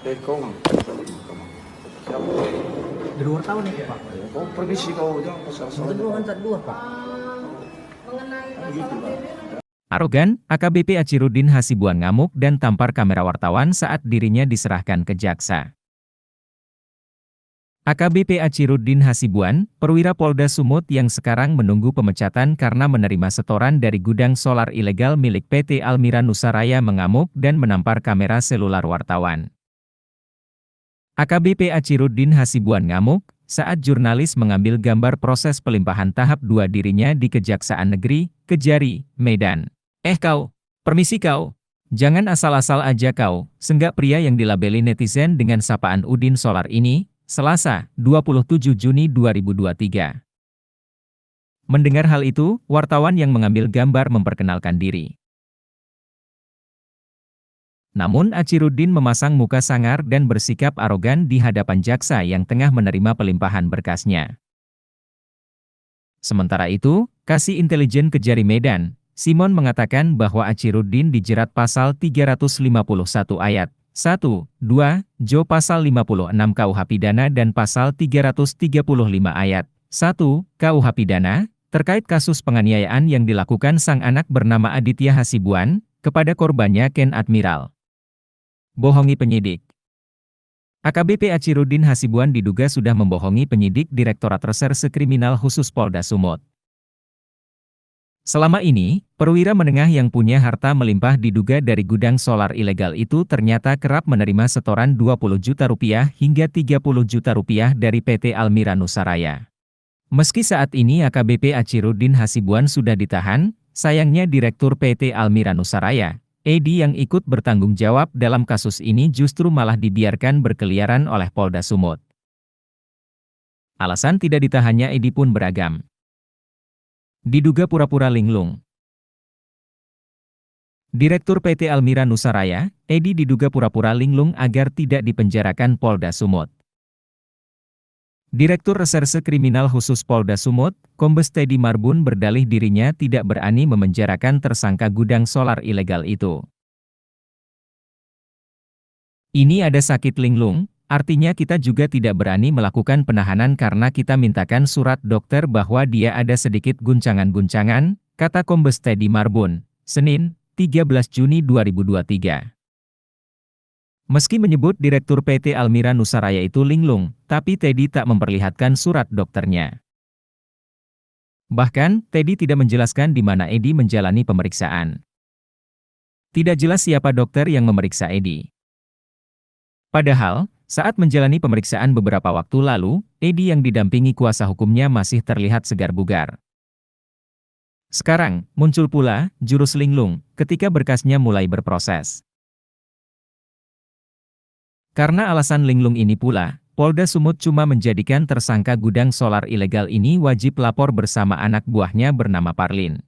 Kau ngangkat balik mahkamah. Siapa? Dari wartawan itu Pak. Kau permisi kau jangan pasal-pasal. Itu antar dua Pak. Begitu lah. Arogan, AKBP Achirudin Hasibuan ngamuk dan tampar kamera wartawan saat dirinya diserahkan ke jaksa. AKBP Achirudin Hasibuan, perwira Polda Sumut yang sekarang menunggu pemecatan karena menerima setoran dari gudang solar ilegal milik PT Almira Nusaraya mengamuk dan menampar kamera selular wartawan. AKBP Achirudin Hasibuan ngamuk saat jurnalis mengambil gambar proses pelimpahan tahap 2 dirinya di Kejaksaan Negeri, Kejari, Medan. Kau, permisi kau, jangan asal-asal aja kau, senggak pria yang dilabeli netizen dengan sapaan Udin Solar ini, Selasa, 27 Juni 2023. Mendengar hal itu, wartawan yang mengambil gambar memperkenalkan diri. Namun Achirudin memasang muka sangar dan bersikap arogan di hadapan jaksa yang tengah menerima pelimpahan berkasnya. Sementara itu, Kasih Intelijen Kejari Medan, Simon mengatakan bahwa Achirudin dijerat pasal 351 ayat 1, 2, Jo pasal 56 KUH Pidana dan pasal 335 ayat 1 KUH Pidana, terkait kasus penganiayaan yang dilakukan sang anak bernama Aditya Hasibuan, kepada korbannya Ken Admiral. Bohongi penyidik. AKBP Achirudin Hasibuan diduga sudah membohongi penyidik Direktorat Reserse Kriminal Khusus Polda Sumut. Selama ini, perwira menengah yang punya harta melimpah diduga dari gudang solar ilegal itu ternyata kerap menerima setoran 20 juta rupiah hingga 30 juta rupiah dari PT Almira Nusaraya. Meski saat ini AKBP Achirudin Hasibuan sudah ditahan, sayangnya Direktur PT Almira Nusaraya, Edi yang ikut bertanggung jawab dalam kasus ini justru malah dibiarkan berkeliaran oleh Polda Sumut. Alasan tidak ditahannya Edi pun beragam. Diduga pura-pura linglung. Direktur PT Almira Nusaraya, Edi diduga pura-pura linglung agar tidak dipenjarakan Polda Sumut. Direktur Reserse Kriminal Khusus Polda Sumut, Kombes Teddy Marbun berdalih dirinya tidak berani memenjarakan tersangka gudang solar ilegal itu. Ini ada sakit linglung, artinya kita juga tidak berani melakukan penahanan karena kita mintakan surat dokter bahwa dia ada sedikit guncangan-guncangan, kata Kombes Teddy Marbun, Senin, 13 Juni 2023. Meski menyebut Direktur PT Almira Nusaraya itu linglung, tapi Teddy tak memperlihatkan surat dokternya. Bahkan, Teddy tidak menjelaskan di mana Edi menjalani pemeriksaan. Tidak jelas siapa dokter yang memeriksa Edi. Padahal, saat menjalani pemeriksaan beberapa waktu lalu, Edi yang didampingi kuasa hukumnya masih terlihat segar bugar. Sekarang, muncul pula jurus linglung ketika berkasnya mulai berproses. Karena alasan linglung ini pula, Polda Sumut cuma menjadikan tersangka gudang solar ilegal ini wajib lapor bersama anak buahnya bernama Parlin.